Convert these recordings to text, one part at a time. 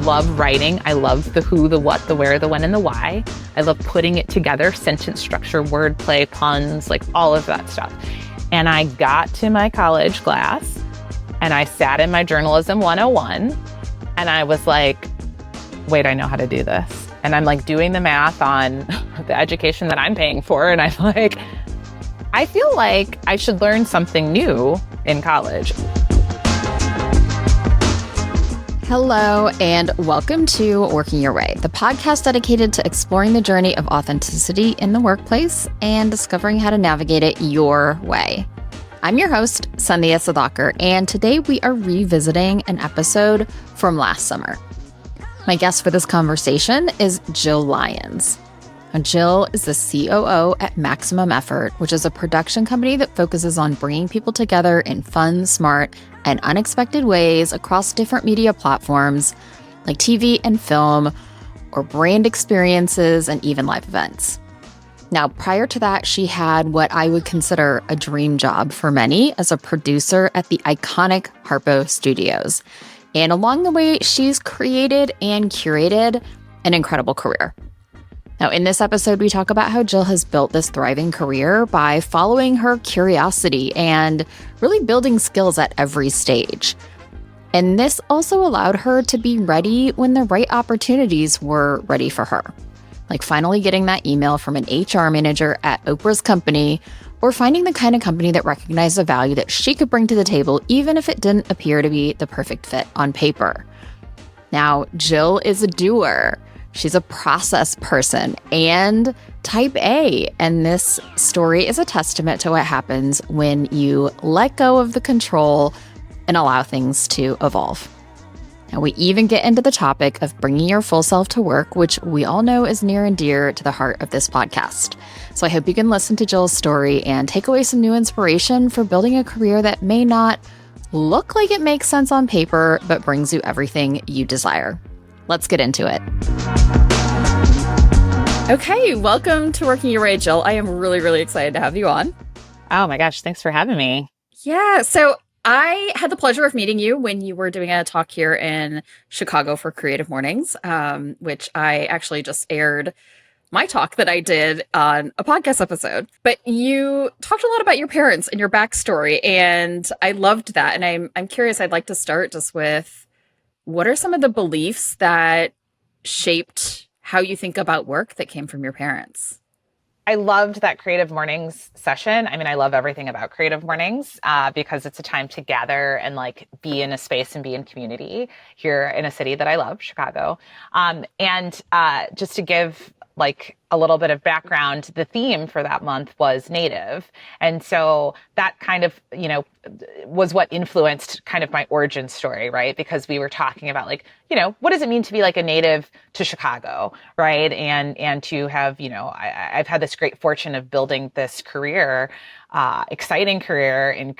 love writing. I love the who, the what, the where, the when, and the why. I love putting it together, sentence structure, wordplay, puns, like all of that stuff. And I got to my college class and I sat in my journalism 101 and I was like, wait, I know how to do this. And I'm like doing the math on the education that I'm paying for. And I'm like, I feel like I should learn something new in college. Hello, and welcome to Working Your Way, the podcast dedicated to exploring the journey of authenticity in the workplace and discovering how to navigate it your way. I'm your host, Sandhya Sudhakar, and today we are revisiting an episode from last summer. My guest for this conversation is Jill Lyons. Now, Jill is the COO at Maximum Effort, which is a production company that focuses on bringing people together in fun, smart, and unexpected ways across different media platforms like TV and film, or brand experiences, and even live events. Now, prior to that, she had what I would consider a dream job for many as a producer at the iconic Harpo Studios. And along the way, she's created and curated an incredible career. Now, in this episode, we talk about how Jill has built this thriving career by following her curiosity and really building skills at every stage. And this also allowed her to be ready when the right opportunities were ready for her. Like finally getting that email from an HR manager at Oprah's company, or finding the kind of company that recognized the value that she could bring to the table, even if it didn't appear to be the perfect fit on paper. Now, Jill is a doer. She's a process person and type A, and this story is a testament to what happens when you let go of the control and allow things to evolve. Now, we even get into the topic of bringing your full self to work, which we all know is near and dear to the heart of this podcast. So I hope you can listen to Jill's story and take away some new inspiration for building a career that may not look like it makes sense on paper, but brings you everything you desire. Let's get into it. Okay, welcome to Working Your Way, Jill. I am really, really excited to have you on. Oh my gosh, thanks for having me. Yeah, so I had the pleasure of meeting you when you were doing a talk here in Chicago for Creative Mornings, which I actually just aired my talk that I did on a podcast episode. But you talked a lot about your parents and your backstory, and I loved that. And I'm curious, I'd like to start just with, what are some of the beliefs that shaped how you think about work that came from your parents? I loved that Creative Mornings session. I mean, I love everything about Creative Mornings because it's a time to gather and like be in a space and be in community here in a city that I love, Chicago. And just to give like a little bit of background, the theme for that month was Native. And so that kind of, was what influenced kind of my origin story, right? Because we were talking about like, what does it mean to be like a native to Chicago, right? And to have, I've had this great fortune of building this career, exciting career in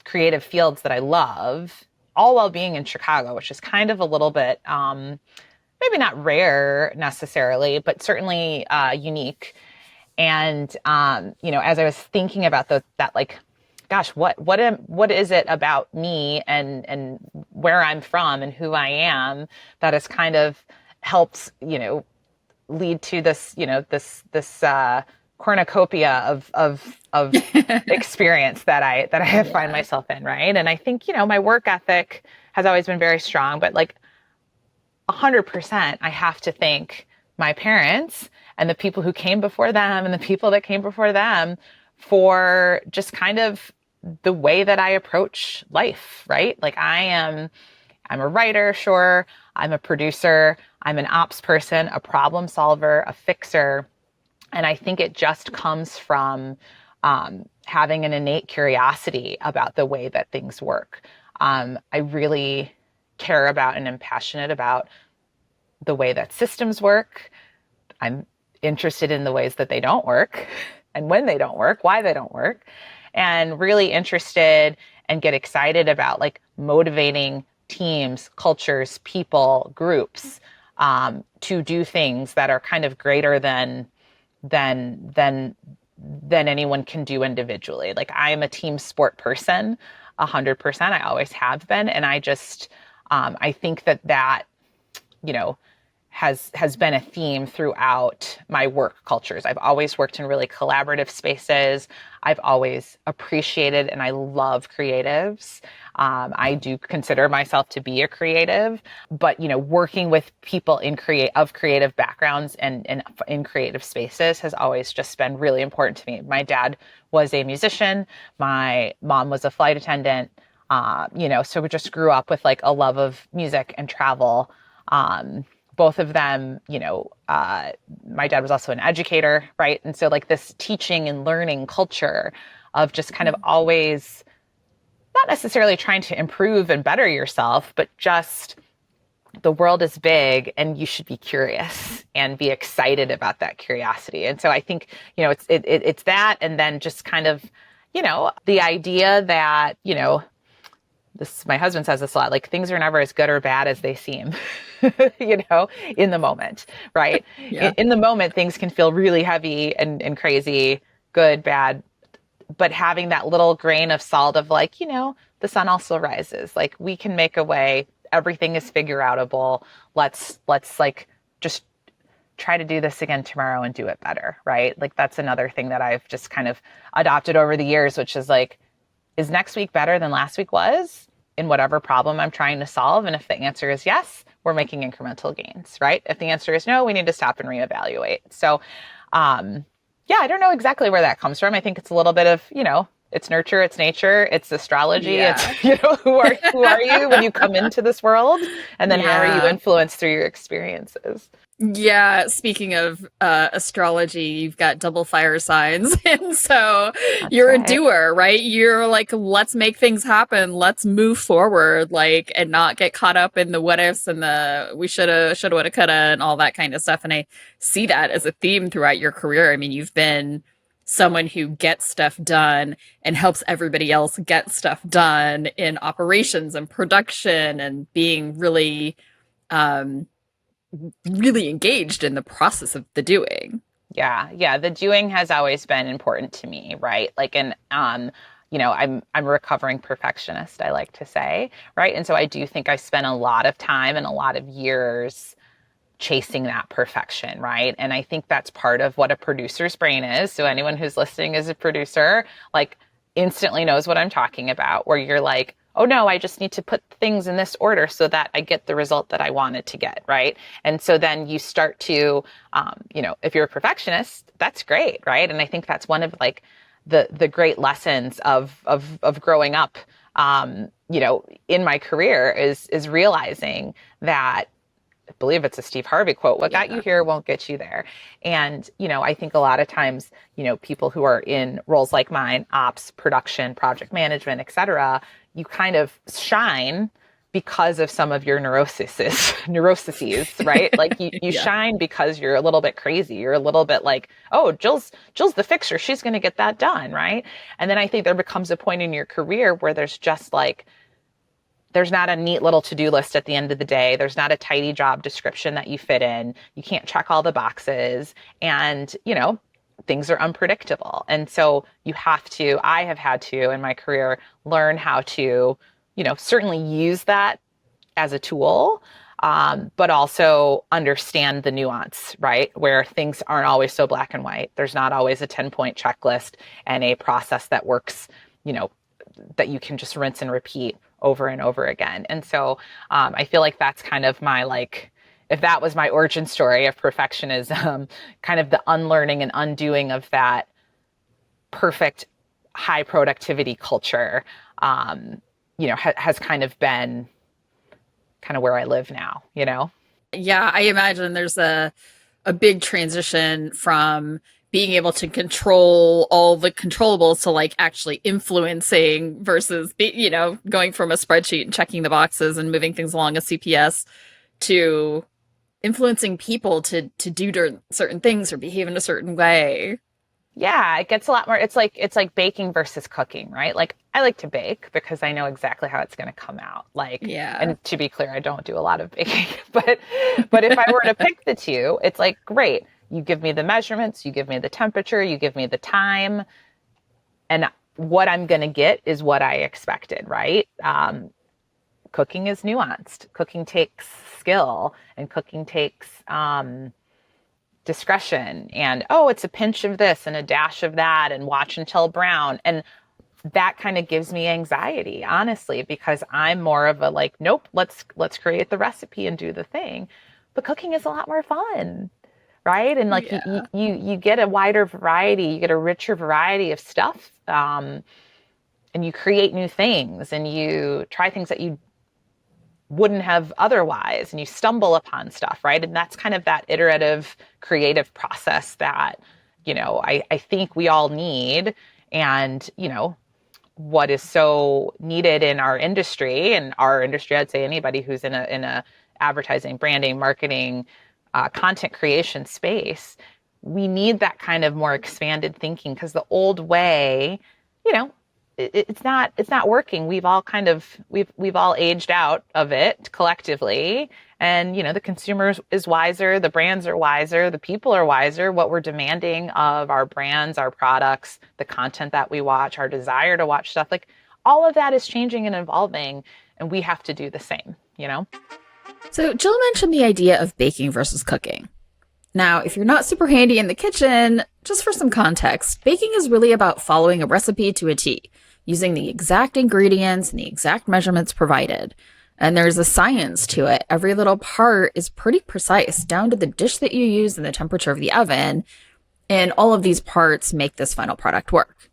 creative fields that I love, all while being in Chicago, which is kind of a little bit, maybe not rare necessarily, but certainly unique. And as I was thinking about that, like, gosh, what is it about me and where I'm from and who I am that has kind of helped lead to this this cornucopia of experience that I find myself in, right? And I think my work ethic has always been very strong, but like 100%, I have to thank my parents and the people who came before them and the people that came before them for just kind of the way that I approach life, right? Like I'm a writer, sure. I'm a producer. I'm an ops person, a problem solver, a fixer. And I think it just comes from having an innate curiosity about the way that things work. I really care about and am passionate about the way that systems work. I'm interested in the ways that they don't work and when they don't work, why they don't work, and really interested and get excited about like motivating teams, cultures, people, groups to do things that are kind of greater than anyone can do individually. Like I am a team sport person, 100%. I always have been. And I just, I think that you know, has been a theme throughout my work cultures. I've always worked in really collaborative spaces. I've always appreciated and I love creatives. I do consider myself to be a creative, but working with people in creative backgrounds and in creative spaces has always just been really important to me. My dad was a musician. My mom was a flight attendant. So we just grew up with like a love of music and travel. Both of them, my dad was also an educator, right? And so like this teaching and learning culture of just kind of always not necessarily trying to improve and better yourself, but just the world is big and you should be curious and be excited about that curiosity. And so I think, it's that. And then just kind of, the idea that, my husband says this a lot, like things are never as good or bad as they seem, in the moment, right? Yeah. In the moment, things can feel really heavy and crazy, good, bad, but having that little grain of salt of like, the sun also rises, like we can make a way, everything is figure outable. Let's like just try to do this again tomorrow and do it better, right? Like that's another thing that I've just kind of adopted over the years, which is like, is next week better than last week was in whatever problem I'm trying to solve? And if the answer is yes, we're making incremental gains, right? If the answer is no, we need to stop and reevaluate. So, I don't know exactly where that comes from. I think it's a little bit of, it's nurture, it's nature, it's astrology. Yeah. It's, who are you when you come into this world? And then how are you influenced through your experiences? Yeah, speaking of astrology, you've got double fire signs. And so you're a doer, right? You're like, let's make things happen. Let's move forward, like, and not get caught up in the what ifs and the we shoulda, woulda, coulda, and all that kind of stuff. And I see that as a theme throughout your career. I mean, you've been someone who gets stuff done and helps everybody else get stuff done in operations and production and being really really engaged in the process of the doing. Yeah. The doing has always been important to me, right? Like, and, I'm a recovering perfectionist, I like to say, right? And so I do think I spent a lot of time and a lot of years chasing that perfection, right? And I think that's part of what a producer's brain is. So anyone who's listening is a producer, like instantly knows what I'm talking about, where you're like, oh no, I just need to put things in this order so that I get the result that I wanted to get, right? And so then you start to, if you're a perfectionist, that's great, right? And I think that's one of like the great lessons of growing up, in my career is realizing that, I believe it's a Steve Harvey quote, what got you here won't get you there. And, I think a lot of times, people who are in roles like mine, ops, production, project management, et cetera, you kind of shine because of some of your neuroses, right? Like you shine because you're a little bit crazy. You're a little bit like, oh, Jill's the fixer. She's going to get that done, right? And then I think there becomes a point in your career where there's just like, there's not a neat little to-do list at the end of the day. There's not a tidy job description that you fit in. You can't check all the boxes. And, things are unpredictable. And so I have had to in my career learn how to, certainly use that as a tool, but also understand the nuance, right? Where things aren't always so black and white. There's not always a 10-point checklist and a process that works, that you can just rinse and repeat over and over again. And so I feel like that's kind of my, like, if that was my origin story of perfectionism, kind of the unlearning and undoing of that perfect high productivity culture, has kind of been kind of where I live now, Yeah, I imagine there's a big transition from being able to control all the controllables to like actually influencing versus, going from a spreadsheet and checking the boxes and moving things along a CPS to influencing people to do certain things or behave in a certain way. Yeah, it gets a lot more. It's like baking versus cooking, right? Like I like to bake because I know exactly how it's going to come out. Like, and to be clear, I don't do a lot of baking, but if I were to pick the two, it's like, great. You give me the measurements, you give me the temperature, you give me the time, and what I'm going to get is what I expected, right? cooking is nuanced. Cooking takes skill, and cooking takes discretion, and it's a pinch of this and a dash of that and watch until brown. And that kind of gives me anxiety, honestly, because I'm more of a like, nope, let's create the recipe and do the thing. But cooking is a lot more fun, right? And like you get a wider variety, you get a richer variety of stuff, and you create new things, and you try things that you wouldn't have otherwise, and you stumble upon stuff, right? And that's kind of that iterative creative process that, I think we all need. And, what is so needed in our industry, I'd say anybody who's in a advertising, branding, marketing, content creation space, we need that kind of more expanded thinking, because the old way, it's not working. We've all we've all aged out of it collectively. And, the consumer is wiser, the brands are wiser, the people are wiser. What we're demanding of our brands, our products, the content that we watch, our desire to watch stuff, like all of that is changing and evolving, and we have to do the same, So Jill mentioned the idea of baking versus cooking. Now, if you're not super handy in the kitchen, just for some context, baking is really about following a recipe to a T, using the exact ingredients and the exact measurements provided. And there's a science to it. Every little part is pretty precise, down to the dish that you use and the temperature of the oven. And all of these parts make this final product work.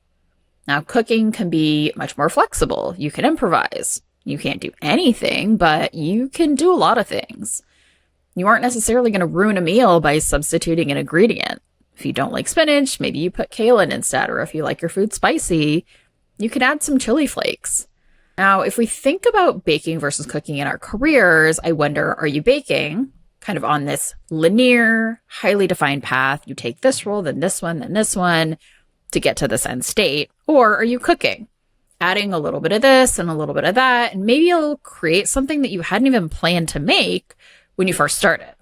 Now, cooking can be much more flexible. You can improvise. You can't do anything, but you can do a lot of things. You aren't necessarily going to ruin a meal by substituting an ingredient. If you don't like spinach, maybe you put kale in instead. Or if you like your food spicy, you could add some chili flakes. Now, if we think about baking versus cooking in our careers, I wonder, are you baking kind of on this linear, highly defined path? You take this role, then this one to get to this end state. Or are you cooking, adding a little bit of this and a little bit of that, and maybe you'll create something that you hadn't even planned to make when you first started.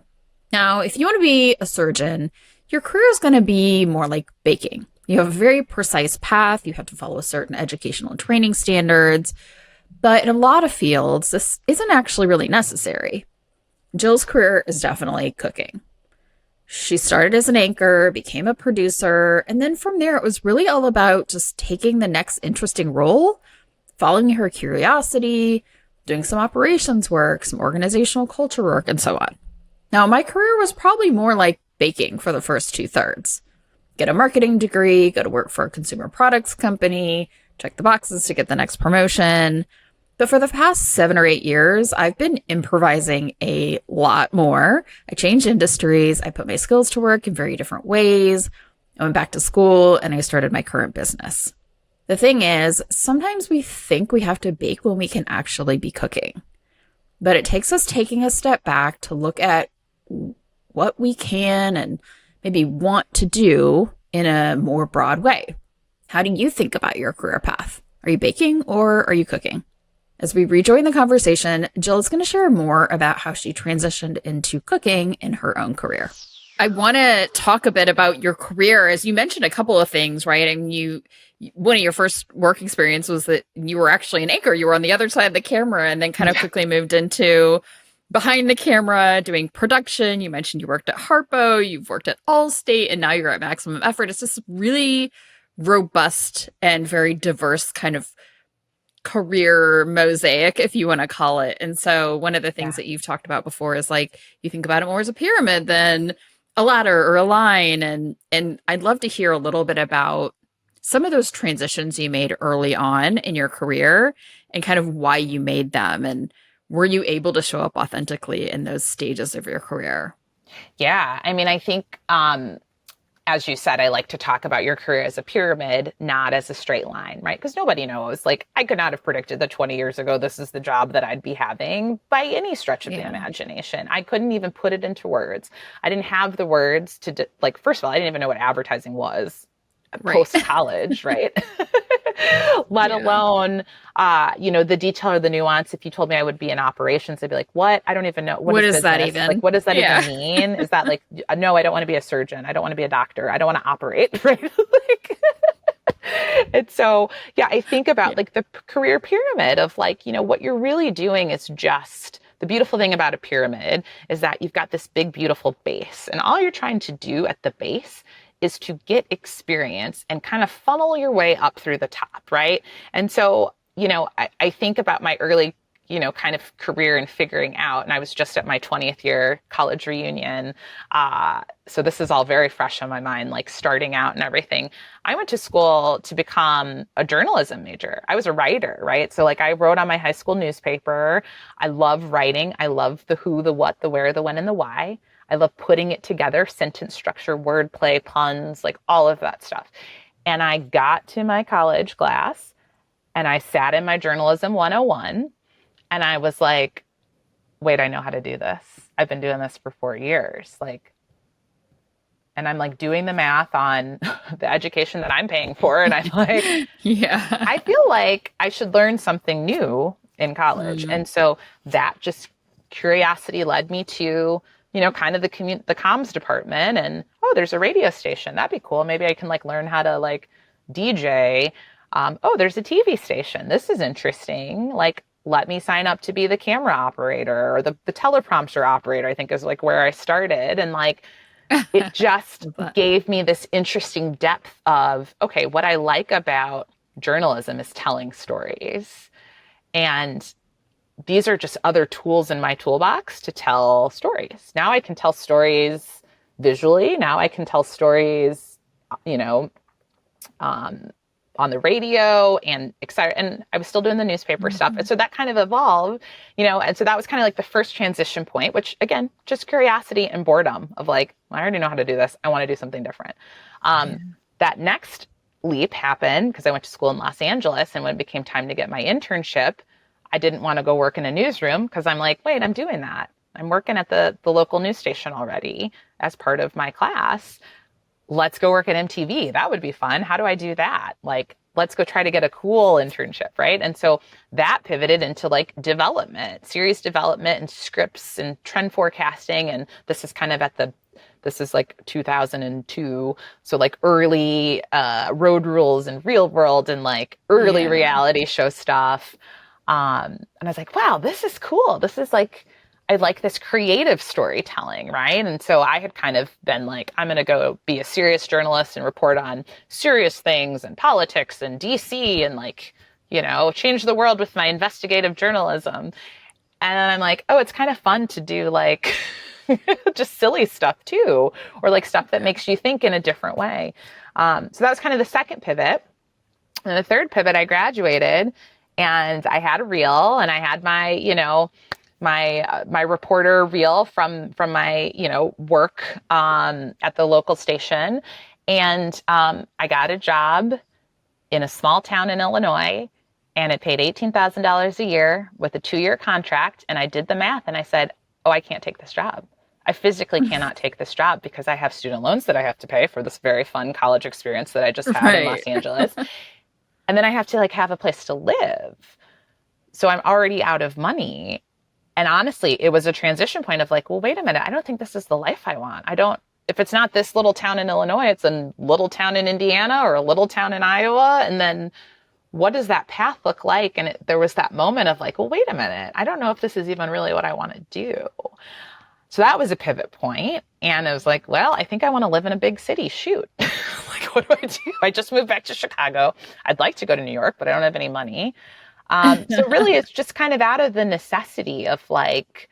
Now, if you want to be a surgeon, your career is going to be more like baking. You have a very precise path. You have to follow certain educational and training standards. But in a lot of fields, this isn't actually really necessary. Jill's career is definitely cooking. She started as an anchor, became a producer, and then from there, it was really all about just taking the next interesting role, following her curiosity, doing some operations work, some organizational culture work, and so on. Now, my career was probably more like baking for the first 2/3. Get a marketing degree, go to work for a consumer products company, check the boxes to get the next promotion. But for the past 7 or 8 years, I've been improvising a lot more. I changed industries. I put my skills to work in very different ways. I went back to school and I started my current business. The thing is, sometimes we think we have to bake when we can actually be cooking. But it takes us taking a step back to look at what we can and maybe want to do in a more broad way. How do you think about your career path? Are you baking or are you cooking? As we rejoin the conversation, Jill is going to share more about how she transitioned into cooking in her own career. I want to talk a bit about your career. As you mentioned a couple of things, right? And one of your first work experience was that you were actually an anchor. You were on the other side of the camera and then kind of quickly moved into behind the camera doing production. You mentioned you worked at Harpo, you've worked at Allstate, and now you're at Maximum Effort. It's just really robust and very diverse kind of career mosaic, if you want to call it. And so one of the things that you've talked about before is like, you think about it more as a pyramid than a ladder or a line. And I'd love to hear a little bit about some of those transitions you made early on in your career and kind of why you made them. And were you able to show up authentically in those stages of your career? Yeah. I mean, I think, as you said, I like to talk about your career as a pyramid, not as a straight line, right? Because nobody knows. Like, I could not have predicted that 20 years ago, this is the job that I'd be having by any stretch of the imagination. I couldn't even put it into words. I didn't have the words to, first of all, I didn't even know what advertising was post-college, right? Let alone, the detail or the nuance. If you told me I would be in operations, I'd be like, what? I don't even know. What is that even? Like, what does that even mean? Is that like, no, I don't want to be a surgeon. I don't want to be a doctor. I don't want to operate, right? And so, yeah, I think Yeah. about like the career pyramid of like, what you're really doing is just the beautiful thing about a pyramid is that you've got this big, beautiful base. And all you're trying to do at the base is to get experience and kind of funnel your way up through the top, right? And so, I think about my early kind of career and figuring out. And I was just at my 20th year college reunion. So this is all very fresh on my mind, like starting out and everything. I went to school to become a journalism major. I was a writer, right? So like I wrote on my high school newspaper. I love writing. I love the who, the what, the where, the when, and the why. I love putting it together, sentence structure, wordplay, puns, like all of that stuff. And I got to my college class and I sat in my journalism 101 and I was like, wait, I know how to do this. I've been doing this for 4 years. Like, and I'm like doing the math on the education that I'm paying for. And I'm like, Yeah. I feel like I should learn something new in college. Mm. And so that just curiosity led me to, kind of the comms department and, oh, there's a radio station. That'd be cool. Maybe I can like learn how to like DJ. Oh, there's a TV station. This is interesting. Like, let me sign up to be the camera operator or the teleprompter operator, I think is like where I started. And like, it just But gave me this interesting depth of, okay, what I like about journalism is telling stories. And these are just other tools in my toolbox to tell stories. Now I can tell stories visually. Now I can tell stories, you know, um, on the radio and excited. And I was still doing the newspaper stuff. And Mhm. so that kind of evolved, and so that was kind of like the first transition point, which again, just curiosity and boredom of like, well, I already know how to do this. I want to do something different. Yeah. That next leap happened because I went to school in Los Angeles. And when it became time to get my internship, I didn't want to go work in a newsroom because I'm like, wait, I'm doing that. I'm working at the local news station already as part of my class. Let's go work at MTV. That would be fun. How do I do that? Like, let's go try to get a cool internship, right? And so that pivoted into like development, series development and scripts and trend forecasting. And this is kind of this is like 2002. So like early road rules and real world and like early Yeah. reality show stuff. And I was like, wow, this is cool. This is like, I like this creative storytelling, right? And so I had kind of been like, I'm going to go be a serious journalist and report on serious things and politics and DC and like, change the world with my investigative journalism. And then I'm like, oh, it's kind of fun to do like just silly stuff too, or like stuff that makes you think in a different way. So that was kind of the second pivot. And the third pivot, I graduated and I had a reel and I had my, my reporter reel from my work at the local station, and I got a job in a small town in Illinois, and it paid $18,000 a year with a 2-year contract. And I did the math, and I said, "Oh, I can't take this job. I physically cannot take this job because I have student loans that I have to pay for this very fun college experience that I just had in Los Right. Angeles, and then I have to like have a place to live. So I'm already out of money." And honestly, it was a transition point of like, well, wait a minute. I don't think this is the life I want. If it's not this little town in Illinois, it's a little town in Indiana or a little town in Iowa. And then what does that path look like? And there was that moment of like, well, wait a minute. I don't know if this is even really what I want to do. So that was a pivot point. And I was like, well, I think I want to live in a big city. Shoot. Like, what do I do? I just moved back to Chicago. I'd like to go to New York, but I don't have any money. So really, it's just kind of out of the necessity of like,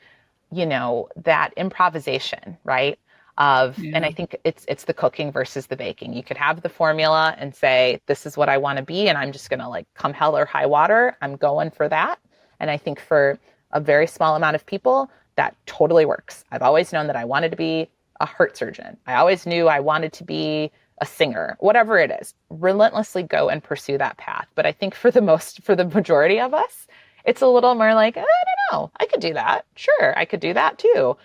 that improvisation, right? And Yeah. I think it's the cooking versus the baking. You could have the formula and say, this is what I want to be, and I'm just going to like come hell or high water, I'm going for that. And I think for a very small amount of people, that totally works. I've always known that I wanted to be a heart surgeon. I always knew I wanted to be a singer, whatever it is, relentlessly go and pursue that path. But I think for the majority of us, it's a little more like, I don't know, I could do that. Sure, I could do that too.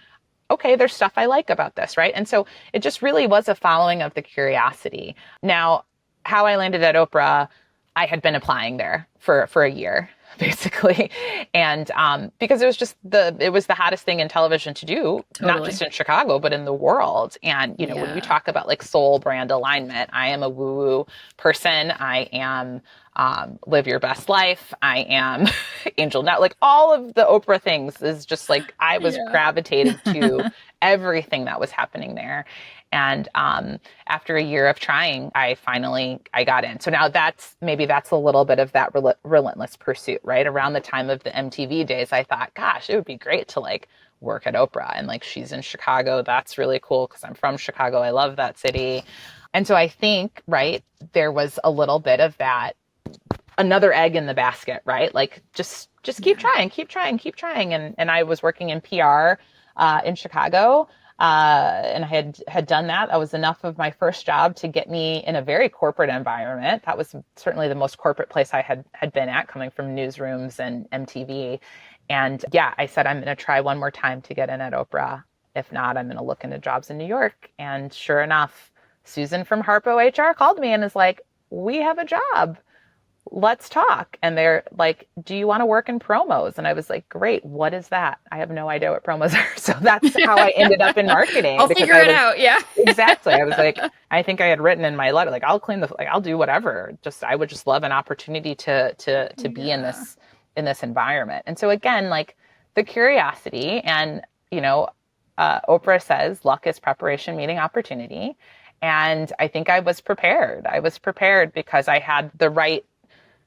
Okay, there's stuff I like about this, right? And so it just really was a following of the curiosity. Now, how I landed at Oprah, I had been applying there for a year basically. And because it was the hottest thing in television to do, not Totally. just in Chicago, but in the world. And, when we Yeah. talk about like soul brand alignment, I am a woo woo person. I am live your best life. I am Angel Net. Like all of the Oprah things is just like I was Yeah. gravitating to everything that was happening there. And after a year of trying, I got in. So now that's a little bit of that relentless pursuit, right? Around the time of the MTV days, I thought, gosh, it would be great to like work at Oprah, and like she's in Chicago. That's really cool because I'm from Chicago. I love that city. And so I think, right, there was a little bit of that, another egg in the basket, right? Like just keep trying, keep trying, keep trying. And I was working in PR in Chicago. And I had done that. That was enough of my first job to get me in a very corporate environment. That was certainly the most corporate place I had been at, coming from newsrooms and MTV. And yeah, I said, I'm going to try one more time to get in at Oprah. If not, I'm going to look into jobs in New York. And sure enough, Susan from Harpo HR called me and is like, we have a job. Let's talk. And they're like, do you want to work in promos? And I was like, great. What is that? I have no idea what promos are. So that's how I ended up in marketing. I'll figure it out. Yeah. Exactly. I was like, I think I had written in my letter, like, I'll do whatever. I would just love an opportunity to be in this environment. And so again, like the curiosity and, Oprah says luck is preparation meeting opportunity. And I think I was prepared. I was prepared because I had the right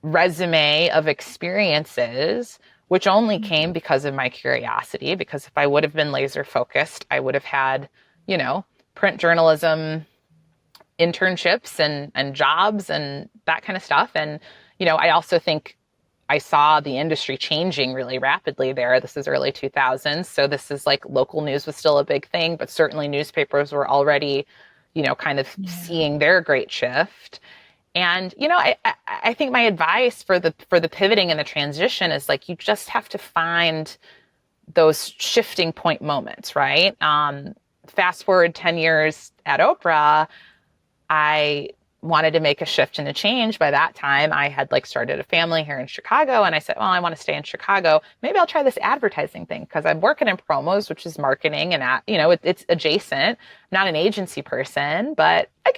resume of experiences, which only came because of my curiosity. Because if I would have been laser focused, I would have had, print journalism internships and jobs and that kind of stuff. And, I also think I saw the industry changing really rapidly there. This is early 2000s. So this is like local news was still a big thing, but certainly newspapers were already, kind of seeing their great shift. And, I think my advice for the pivoting and the transition is like, you just have to find those shifting point moments, right? Fast forward 10 years at Oprah, I wanted to make a shift and a change. By that time, I had like started a family here in Chicago. And I said, well, I want to stay in Chicago. Maybe I'll try this advertising thing because I'm working in promos, which is marketing and it's adjacent. I'm not an agency person, but I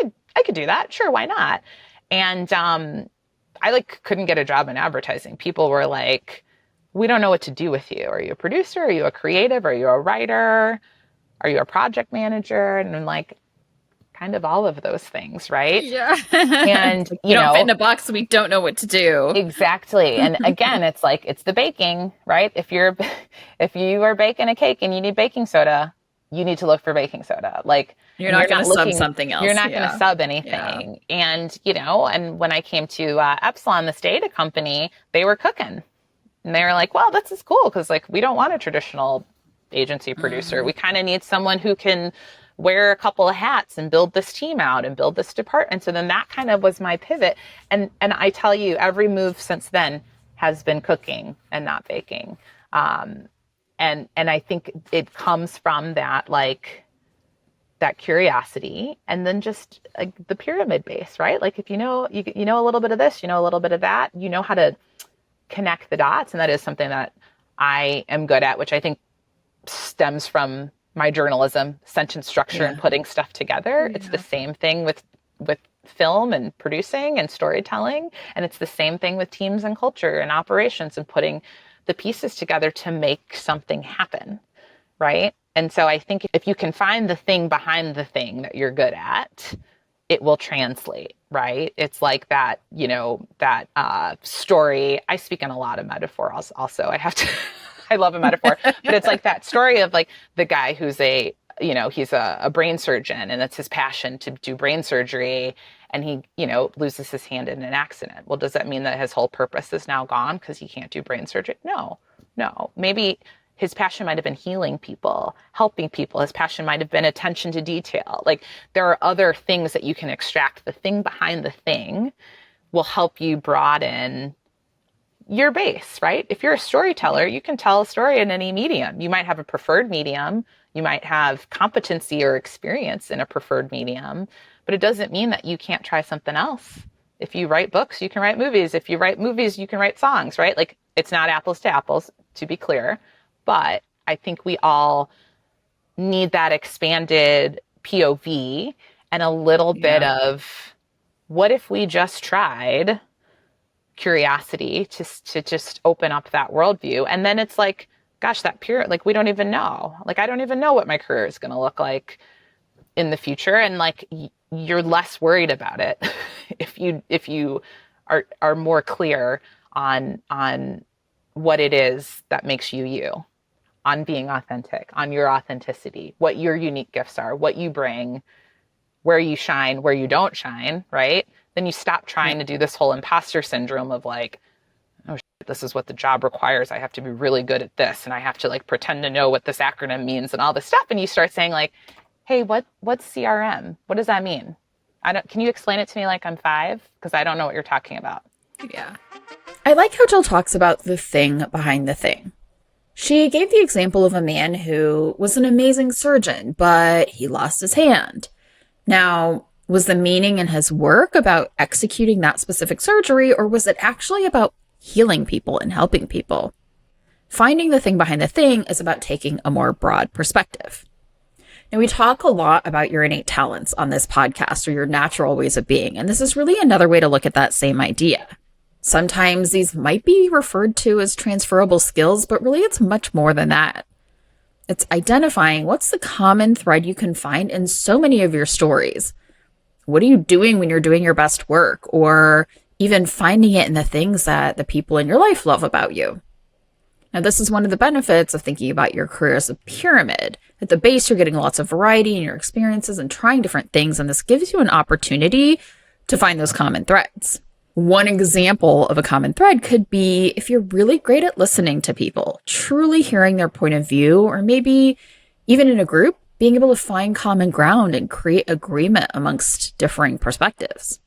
could do that. Sure. Why not? And I like couldn't get a job in advertising. People were like, we don't know what to do with you. Are you a producer? Are you a creative? Are you a writer? Are you a project manager? And I'm like, kind of all of those things, right? Yeah. And you don't fit in a box, so we don't know what to do. Exactly. And again, it's like it's the baking, right? If you are baking a cake and you need baking soda, you need to look for baking soda. Like you're not going to sub something else. You're not going to sub anything. Yeah. And and when I came to Epsilon, this data company, they were cooking, and they were like, "Well, this is cool because like we don't want a traditional agency producer. Mm-hmm. We kind of need someone who can wear a couple of hats and build this team out and build this department." So then that kind of was my pivot. And I tell you, every move since then has been cooking and not baking. And I think it comes from that, like that curiosity, and then just like the pyramid base, right? Like if you know a little bit of this, a little bit of that, you know how to connect the dots. And that is something that I am good at, which I think stems from my journalism, sentence structure, and putting stuff together. Yeah. It's the same thing with film and producing and storytelling. And it's the same thing with teams and culture and operations and putting the pieces together to make something happen, right? And so I think if you can find the thing behind the thing that you're good at, it will translate, right? It's like that, that story. I speak in a lot of metaphor also. I love a metaphor, but it's like that story of like the guy who's he's a brain surgeon and it's his passion to do brain surgery, and he, loses his hand in an accident. Well, does that mean that his whole purpose is now gone because he can't do brain surgery? No. Maybe his passion might have been healing people, helping people. His passion might have been attention to detail. Like there are other things that you can extract. The thing behind the thing will help you broaden your base, right? If you're a storyteller, you can tell a story in any medium. You might have a preferred medium. You might have competency or experience in a preferred medium, but it doesn't mean that you can't try something else. If you write books, you can write movies. If you write movies, you can write songs, right? Like It's not apples to apples, to be clear, but I think we all need that expanded POV and a little bit of what if we just tried curiosity to just open up that worldview. And then it's like, gosh, that pure, like, we don't even know. Like, I don't even know what my career is going to look like in the future. And like, you're less worried about it if you are more clear on what it is that makes you, on being authentic, on your authenticity, what your unique gifts are, what you bring, where you shine, where you don't shine, right? Then you stop trying to do this whole imposter syndrome of like, oh, shit, this is what the job requires. I have to be really good at this. And I have to like pretend to know what this acronym means and all this stuff. And you start saying like, hey, what's CRM? What does that mean? Can you explain it to me like I'm 5? Because I don't know what you're talking about. Yeah. I like how Jill talks about the thing behind the thing. She gave the example of a man who was an amazing surgeon, but he lost his hand. Now, was the meaning in his work about executing that specific surgery, or was it actually about healing people and helping people? Finding the thing behind the thing is about taking a more broad perspective. Now, we talk a lot about your innate talents on this podcast, or your natural ways of being, and this is really another way to look at that same idea. Sometimes these might be referred to as transferable skills, but really it's much more than that. It's identifying what's the common thread you can find in so many of your stories. What are you doing when you're doing your best work? Or even finding it in the things that the people in your life love about you. Now, this is one of the benefits of thinking about your career as a pyramid. At the base, you're getting lots of variety in your experiences and trying different things, and this gives you an opportunity to find those common threads. One example of a common thread could be if you're really great at listening to people, truly hearing their point of view, or maybe even in a group, being able to find common ground and create agreement amongst differing perspectives.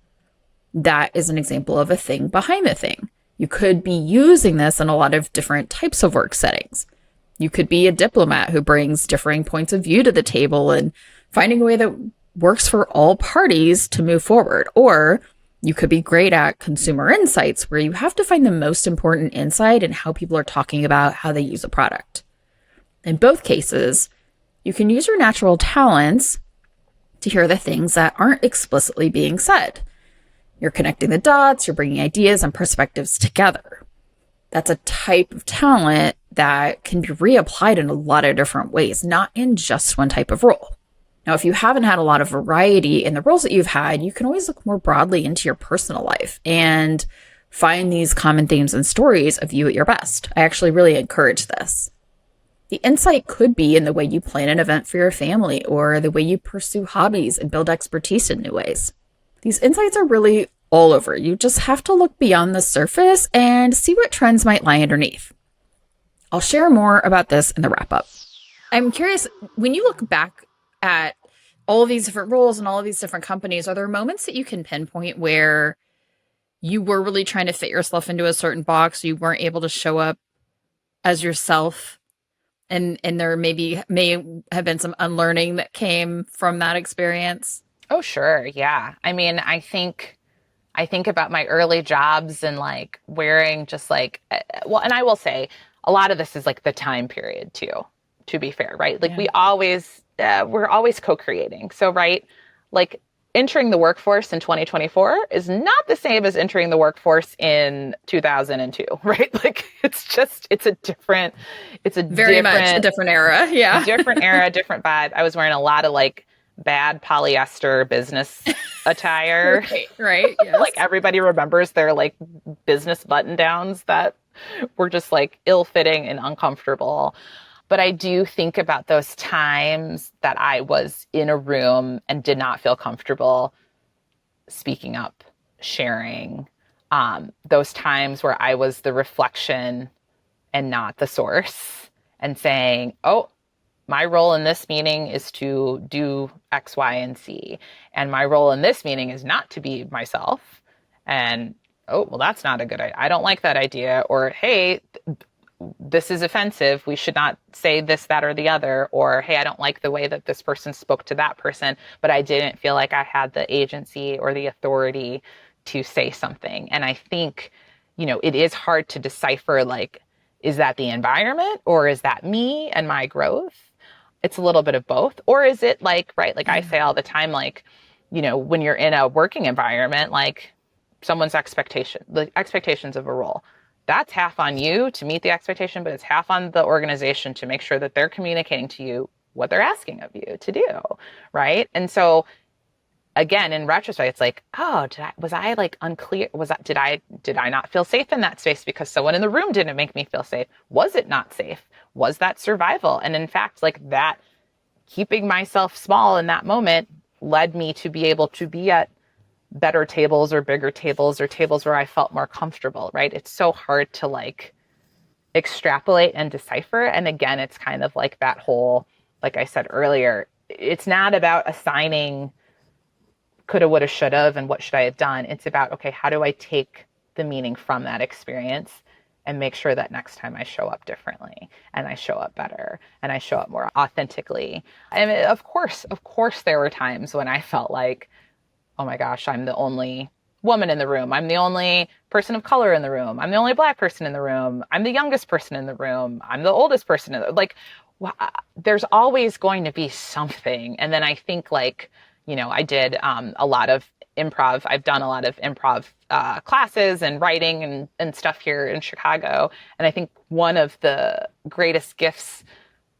That is an example of a thing behind the thing. You could be using this in a lot of different types of work settings. You could be a diplomat who brings differing points of view to the table and finding a way that works for all parties to move forward. Or you could be great at consumer insights, where you have to find the most important insight in how people are talking about how they use a product. In both cases, you can use your natural talents to hear the things that aren't explicitly being said. You're connecting the dots, you're bringing ideas and perspectives together. That's a type of talent that can be reapplied in a lot of different ways, not in just one type of role. Now, if you haven't had a lot of variety in the roles that you've had, you can always look more broadly into your personal life and find these common themes and stories of you at your best. I actually really encourage this. The insight could be in the way you plan an event for your family, or the way you pursue hobbies and build expertise in new ways. These insights are really all over. You just have to look beyond the surface and see what trends might lie underneath. I'll share more about this in the wrap-up. I'm curious, when you look back at all of these different roles and all of these different companies, are there moments that you can pinpoint where you were really trying to fit yourself into a certain box, you weren't able to show up as yourself, and there may have been some unlearning that came from that experience? Oh, sure. Yeah. I mean, I think about my early jobs and like wearing just like, well, and I will say a lot of this is like the time period too, to be fair, right? Like we're always co-creating. So, right, like entering the workforce in 2024 is not the same as entering the workforce in 2002, right? Like it's very much a different era. Yeah. Different era, different vibe. I was wearing a lot of like bad polyester business attire. Right. Yes. Like everybody remembers their like business button downs that were just like ill-fitting and uncomfortable. But I do think about those times that I was in a room and did not feel comfortable speaking up, sharing, those times where I was the reflection and not the source, and saying, oh, my role in this meeting is to do X, Y, and Z. And my role in this meeting is not to be myself. And, oh, well, that's not a good idea. I don't like that idea. Or, hey, this is offensive. We should not say this, that, or the other. Or, hey, I don't like the way that this person spoke to that person, but I didn't feel like I had the agency or the authority to say something. And I think it is hard to decipher, like, is that the environment or is that me and my growth? It's a little bit of both. Or is it like, right, like I say all the time, like, when you're in a working environment, like someone's the expectations of a role, that's half on you to meet the expectation, but it's half on the organization to make sure that they're communicating to you what they're asking of you to do, right? And so again, in retrospect, it's like, oh, was I like unclear? Did I not feel safe in that space because someone in the room didn't make me feel safe? Was it not safe? Was that survival? And in fact, like that, keeping myself small in that moment led me to be able to be at better tables or bigger tables or tables where I felt more comfortable, right? It's so hard to like extrapolate and decipher. And again, it's kind of like that whole, like I said earlier, it's not about assigning coulda, woulda, shoulda, and what should I have done. It's about, okay, how do I take the meaning from that experience and make sure that next time I show up differently and I show up better and I show up more authentically. And of course, there were times when I felt like, oh my gosh, I'm the only woman in the room. I'm the only person of color in the room. I'm the only Black person in the room. I'm the youngest person in the room. I'm the oldest person in the, like, there's always going to be something. And then I think like, I did a lot of improv. I've done a lot of improv classes and writing and stuff here in Chicago. And I think one of the greatest gifts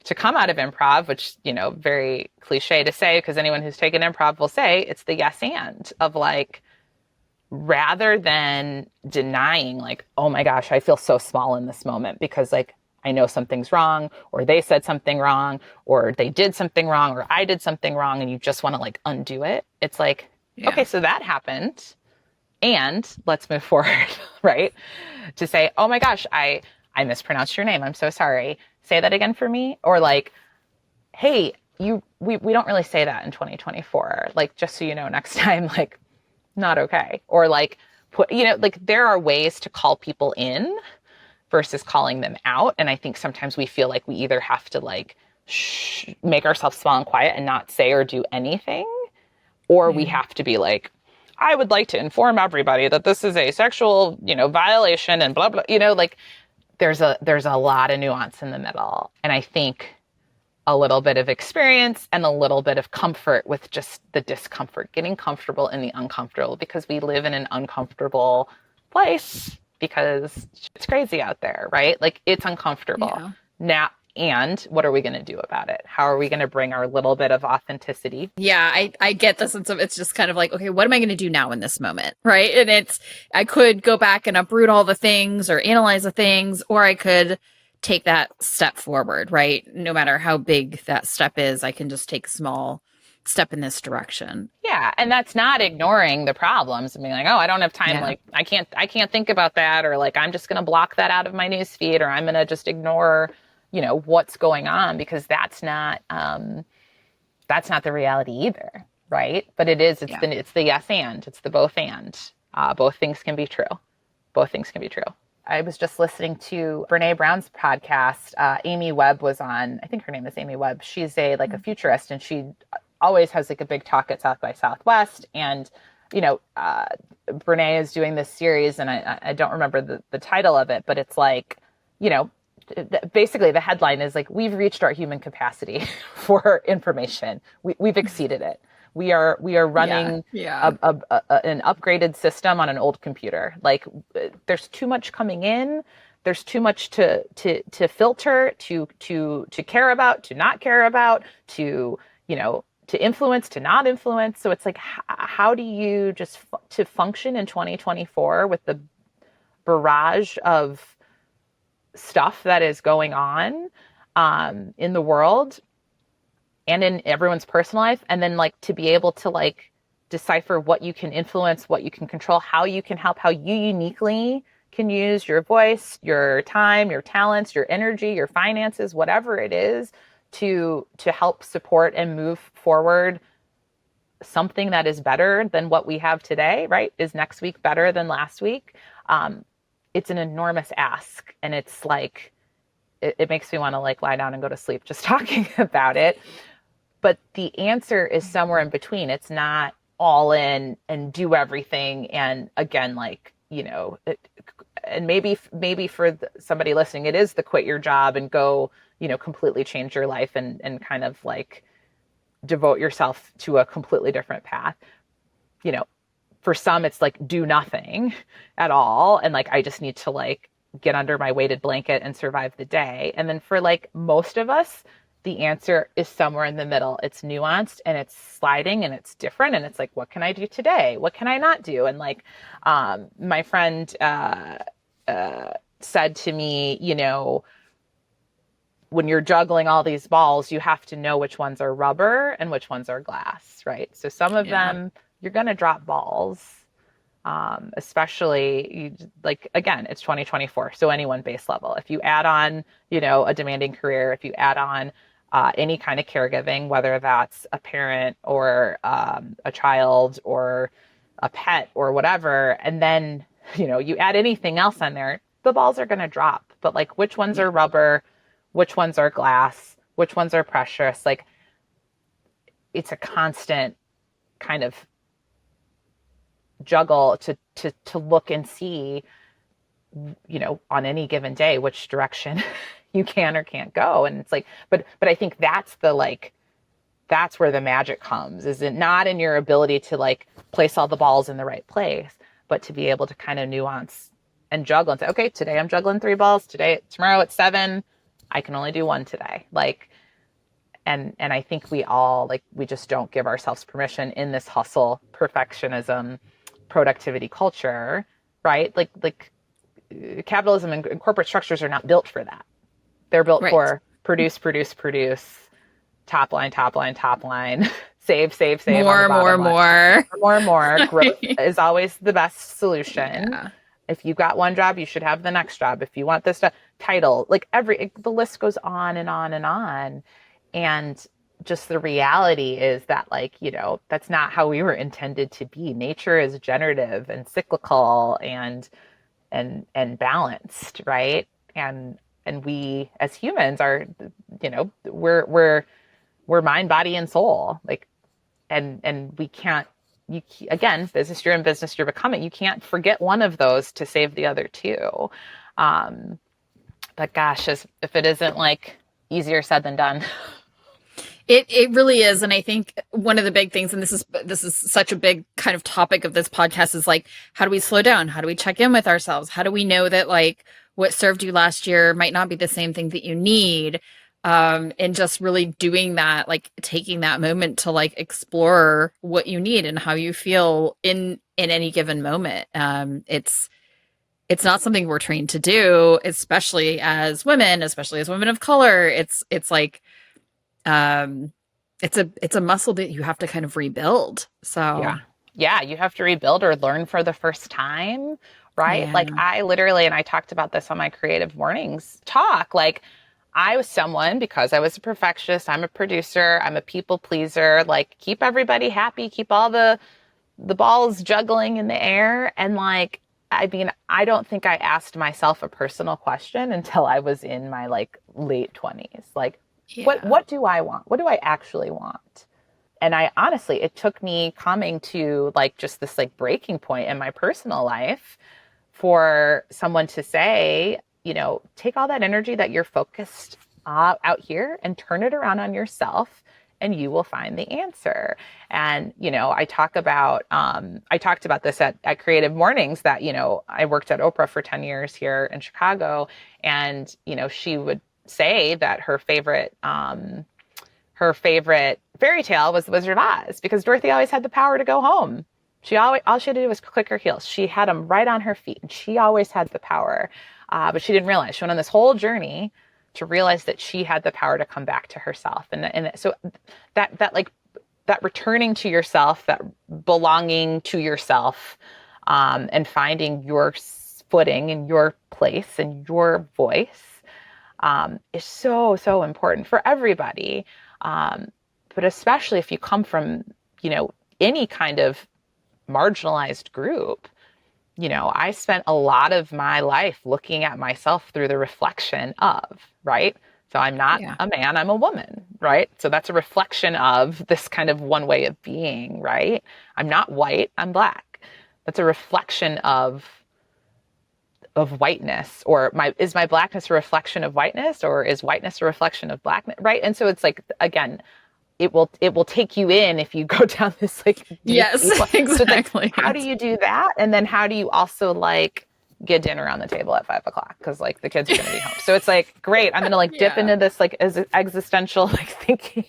to come out of improv, which, very cliche to say, because anyone who's taken improv will say it's the yes and of like, rather than denying like, oh my gosh, I feel so small in this moment because like, I know something's wrong, or they said something wrong, or they did something wrong, or I did something wrong, and you just want to like undo it. It's like, okay, so that happened, and let's move forward, right? To say, oh my gosh, I mispronounced your name. I'm so sorry. Say that again for me. Or like, hey, we don't really say that in 2024. Like, just so you know, next time, like, not okay. Or like, like there are ways to call people in versus calling them out. And I think sometimes we feel like we either have to like make ourselves small and quiet and not say or do anything, or we have to be like, I would like to inform everybody that this is a sexual, violation and blah, blah, like there's a lot of nuance in the middle. And I think a little bit of experience and a little bit of comfort with just the discomfort, getting comfortable in the uncomfortable, because we live in an uncomfortable place because it's crazy out there, right? Like it's uncomfortable now. And what are we going to do about it? How are we going to bring our little bit of authenticity? Yeah, I get the sense of it's just kind of like, okay, what am I going to do now in this moment? Right. And I could go back and uproot all the things or analyze the things, or I could take that step forward, right? No matter how big that step is, I can just take a small step in this direction. Yeah. And that's not ignoring the problems and being like, oh, I don't have time. Like I can't think about that. Or like, I'm just going to block that out of my news feed, or I'm going to just ignore, what's going on, because that's not the reality either. Right. But it's the yes and, it's the both and. Both things can be true. Both things can be true. I was just listening to Brene Brown's podcast. Amy Webb was on, I think her name is Amy Webb. She's a futurist, and she always has like a big talk at South by Southwest. And, Brene is doing this series, and I don't remember the title of it, but it's like, basically the headline is like, we've reached our human capacity for information. We've exceeded it. We are running an upgraded system on an old computer. Like there's too much coming in. There's too much to filter, to care about, to not care about, to influence, to not influence. So it's like, how do you just to function in 2024 with the barrage of stuff that is going on in the world and in everyone's personal life, and then like to be able to like decipher what you can influence, what you can control, how you can help, how you uniquely can use your voice, your time, your talents, your energy, your finances, whatever it is, to help support and move forward something that is better than what we have today, right? Is next week better than last week? It's an enormous ask. And it's like, it makes me want to like lie down and go to sleep just talking about it. But the answer is somewhere in between. It's not all in and do everything. And again, like and maybe for somebody listening, it is the quit your job and go, completely change your life and kind of like devote yourself to a completely different path. For some, it's like do nothing at all. And like, I just need to like get under my weighted blanket and survive the day. And then for like most of us, the answer is somewhere in the middle. It's nuanced and it's sliding and it's different. And it's like, what can I do today? What can I not do? And like, my friend, said to me, when you're juggling all these balls, you have to know which ones are rubber and which ones are glass, right? So some of them, you're going to drop balls, especially like, again, it's 2024. So any one base level, if you add on, a demanding career, if you add on any kind of caregiving, whether that's a parent or a child or a pet or whatever, and then, you add anything else on there, the balls are going to drop. But like, which ones are rubber? Which ones are glass? Which ones are precious? Like, it's a constant kind of juggle to look and see, on any given day, which direction you can or can't go. And it's like, but I think that's that's where the magic comes, is it not in your ability to like place all the balls in the right place, but to be able to kind of nuance and juggle and say, okay, today I'm juggling 3 balls. Tomorrow it's 7. I can only do 1 today. Like, and I think we all we just don't give ourselves permission in this hustle, perfectionism, productivity culture, right? Like capitalism and corporate structures are not built for that. They're built for produce, top line, save more. Growth is always the best solution. Yeah. If you got one job, you should have the next job. If you want this title, like the list goes on and on and on. And just the reality is that that's not how we were intended to be. Nature is generative and cyclical and balanced, right? And we as humans are, we're mind, body, and soul. And we can't, again, business, you're in business, you're becoming, you can't forget one of those to save the other 2. But gosh, if it isn't easier said than done. It really is. And I think one of the big things, and this is such a big kind of topic of this podcast, is how do we slow down? How do we check in with ourselves? How do we know that what served you last year might not be the same thing that you need? And just really doing that, taking that moment to explore what you need and how you feel in any given moment. It's not something we're trained to do, especially as women of color. It's a muscle that you have to kind of rebuild. So yeah, you have to rebuild or learn for the first time, right? Yeah. I literally, and I talked about this on my Creative Mornings talk, I was someone, because I was a perfectionist, I'm a producer, I'm a people pleaser, keep everybody happy, keep all the balls juggling in the air. And I don't think I asked myself a personal question until I was in my late 20s. What do I want? What do I actually want? And I honestly, it took me coming to just this breaking point in my personal life for someone to say, take all that energy that you're focused out here and turn it around on yourself, and you will find the answer. And, I talked about this at Creative Mornings, that, I worked at Oprah for 10 years here in Chicago. And, she would say that her favorite fairy tale was The Wizard of Oz, because Dorothy always had the power to go home. All she had to do was click her heels. She had them right on her feet, and she always had the power. But she didn't realize. She went on this whole journey to realize that she had the power to come back to herself. And so that returning to yourself, that belonging to yourself, and finding your footing and your place and your voice, is so, so important for everybody. But especially if you come from, any kind of marginalized group. I spent a lot of my life looking at myself through the reflection of, right? So I'm not a man, I'm a woman, right? So that's a reflection of this kind of one way of being, right? I'm not white, I'm Black. That's a reflection of of whiteness, or is my blackness a reflection of whiteness, or is whiteness a reflection of blackness? Right. And so it's like, again, it will take you in if you go down this like deep, Yes, deep. So exactly. like, how do you do that? And then how do you also like get dinner on the table at 5:00 because like the kids are going to be home? So it's like, great, I'm going to like dip into this like as existential like thinking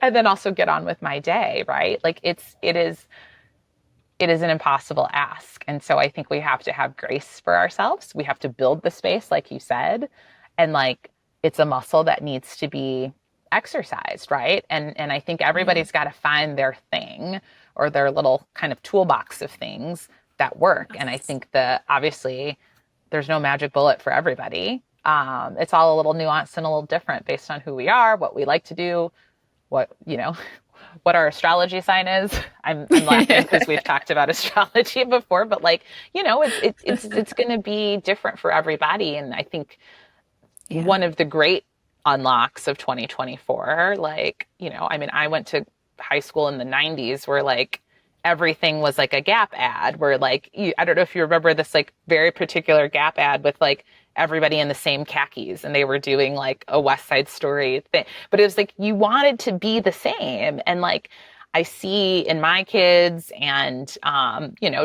and then also get on with my day. Right. Like it is an impossible ask. And so I think we have to have grace for ourselves. We have to build the space, like you said. And like, it's a muscle that needs to be exercised, right? And I think everybody's got to find their thing or their little kind of toolbox of things that work. And I think obviously there's no magic bullet for everybody. It's all a little nuanced and a little different based on who we are, what we like to do, what our astrology sign is. I'm laughing because we've talked about astrology before, but like, it's going to be different for everybody. And I think one of the great unlocks of 2024, like, I went to high school in the 90s where like everything was like a Gap ad where like, I don't know if you remember this like very particular Gap ad with like everybody in the same khakis and they were doing like a West Side Story thing, but it was like, you wanted to be the same. And like, I see in my kids and,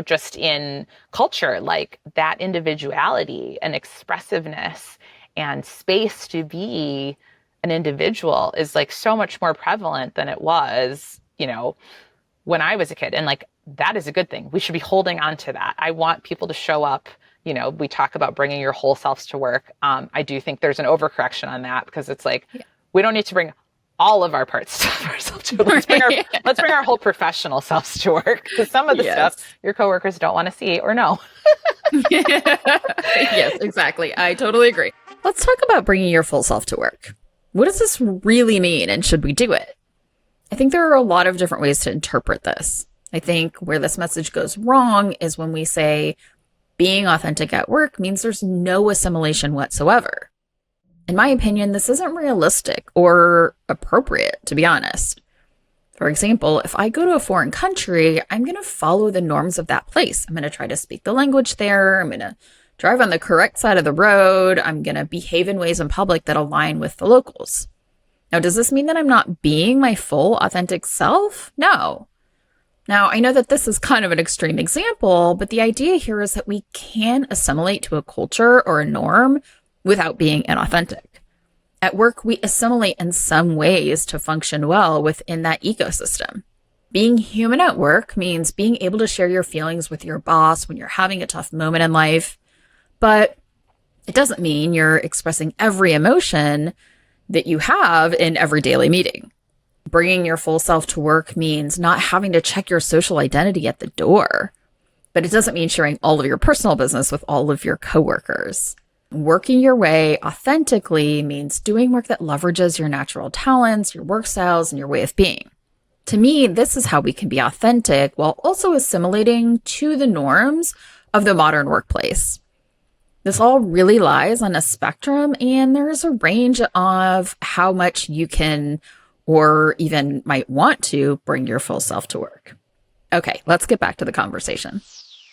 just in culture, like that individuality and expressiveness and space to be an individual is like so much more prevalent than it was, when I was a kid. And like, that is a good thing. We should be holding on to that. I want people to show up. We talk about bringing your whole selves to work. I do think there's an overcorrection on that because it's like, we don't need to bring all of our parts of ourselves to work. Let's bring our whole professional selves to work, because some of the stuff your coworkers don't want to see or know. Yes, exactly. I totally agree. Let's talk about bringing your full self to work. What does this really mean, and should we do it? I think there are a lot of different ways to interpret this. I think where this message goes wrong is when we say being authentic at work means there's no assimilation whatsoever. In my opinion, this isn't realistic or appropriate, to be honest. For example, if I go to a foreign country, I'm going to follow the norms of that place. I'm going to try to speak the language there. I'm going to drive on the correct side of the road. I'm going to behave in ways in public that align with the locals. Now, does this mean that I'm not being my full authentic self? No. Now, I know that this is kind of an extreme example, but the idea here is that we can assimilate to a culture or a norm without being inauthentic. At work, we assimilate in some ways to function well within that ecosystem. Being human at work means being able to share your feelings with your boss when you're having a tough moment in life, but it doesn't mean you're expressing every emotion that you have in every daily meeting. Bringing your full self to work means not having to check your social identity at the door, but it doesn't mean sharing all of your personal business with all of your coworkers. Working your way authentically means doing work that leverages your natural talents, your work styles, and your way of being. To me, this is how we can be authentic while also assimilating to the norms of the modern workplace. This all really lies on a spectrum, and there's a range of how much you can or even might want to bring your full self to work. Okay, let's get back to the conversation.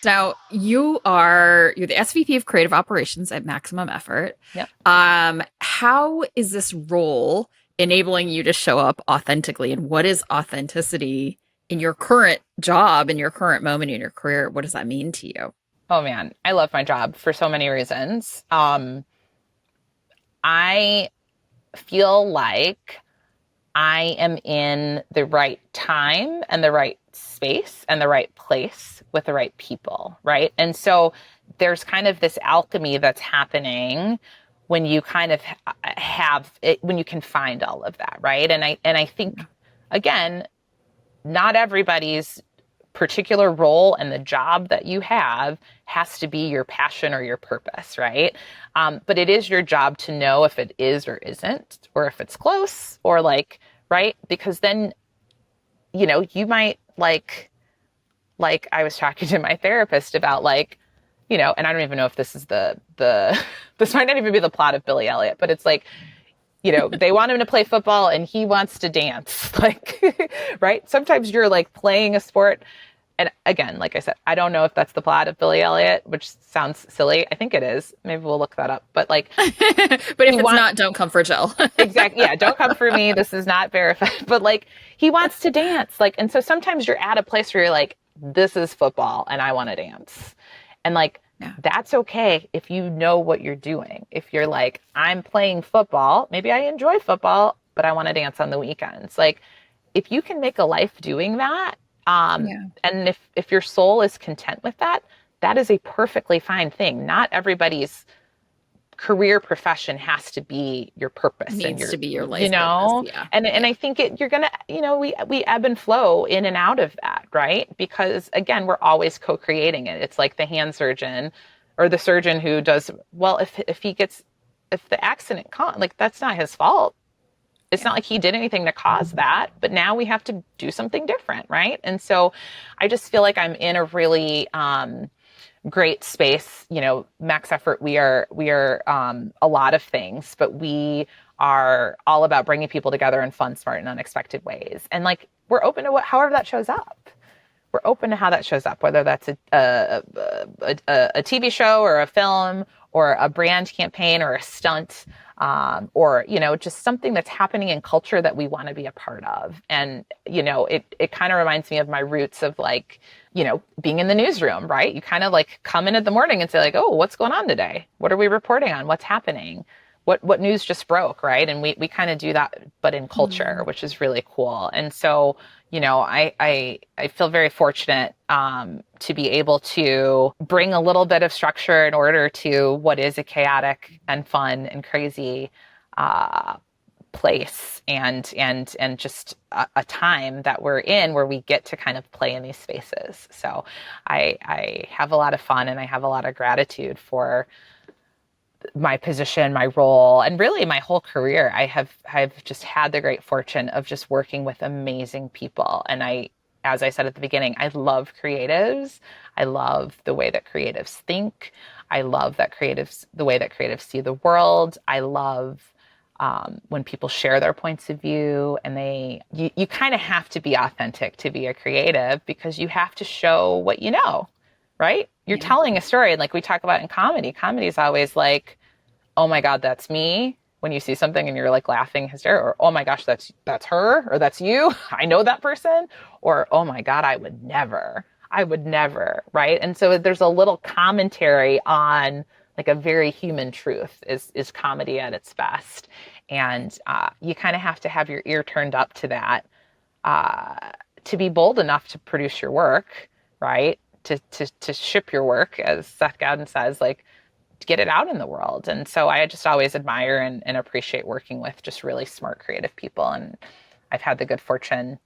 Now, you're the SVP of Creative Operations at Maximum Effort. Yep. How is this role enabling you to show up authentically, and what is authenticity in your current job, in your current moment in your career? What does that mean to you? Oh man, I love my job for so many reasons. I feel like I am in the right time and the right space and the right place with the right people, right? And so there's kind of this alchemy that's happening when you kind of have it, when you can find all of that, right? And I think, again, not everybody's particular role and the job that you have has to be your passion or your purpose, right? But it is your job to know if it is or isn't, or if it's close, or like, right? Because then, you might like I was talking to my therapist about like, and I don't even know if this is this might not even be the plot of Billy Elliot, but it's like, they want him to play football and he wants to dance, like, right? Sometimes you're like playing a sport and again, like I said, I don't know if that's the plot of Billy Elliot, which sounds silly. I think it is. Maybe we'll look that up. But like, But if it's not, don't come for Jill. exactly. Yeah. Don't come for me. This is not verified. But like, he wants to dance. Like, and so sometimes you're at a place where you're like, this is football and I want to dance. And like, that's okay if you know what you're doing. If you're like, I'm playing football, maybe I enjoy football, but I want to dance on the weekends. Like, if you can make a life doing that, and if your soul is content with that, that is a perfectly fine thing. Not everybody's career profession has to be your purpose. It needs to be your life you know, purpose. Yeah. And I think you're gonna, you know, we ebb and flow in and out of that, right? Because again, we're always co-creating it. It's like the hand surgeon or the surgeon who does well. If the accident comes, like that's not his fault. It's not like he did anything to cause that, but now we have to do something different, right? And so I just feel like I'm in a really great space. You know, Max Effort, we are a lot of things, but we are all about bringing people together in fun, smart, and unexpected ways. And like, we're open to however that shows up. We're open to how that shows up, whether that's a TV show or a film or a brand campaign or a stunt, or, you know, just something that's happening in culture that we want to be a part of. And, you know, it kind of reminds me of my roots of like, you know, being in the newsroom, right? You kind of like come in the morning and say like, oh, what's going on today? What are we reporting on? What's happening? What news just broke, right? And we kind of do that, but in culture, which is really cool. And so, you know, I feel very fortunate to be able to bring a little bit of structure and order to what is a chaotic and fun and crazy place and just a time that we're in where we get to kind of play in these spaces. So I have a lot of fun and I have a lot of gratitude for my position, my role, and really my whole career. I've just had the great fortune of just working with amazing people. And as I said at the beginning, I love creatives. I love the way that creatives think. I love the way that creatives see the world. I love when people share their points of view, and you kind of have to be authentic to be a creative because you have to show what you know, right? You're telling a story. And like we talk about in comedy is always like, oh my God, that's me. When you see something and you're like laughing hysterically, or, oh my gosh, that's her, or that's you. I know that person. Or, oh my God, I would never, right? And so there's a little commentary on like a very human truth is comedy at its best. And you kind of have to have your ear turned up to that to be bold enough to produce your work, right? To ship your work, as Seth Godin says, like to get it out in the world. And so I just always admire and appreciate working with just really smart, creative people. And I've had the good fortune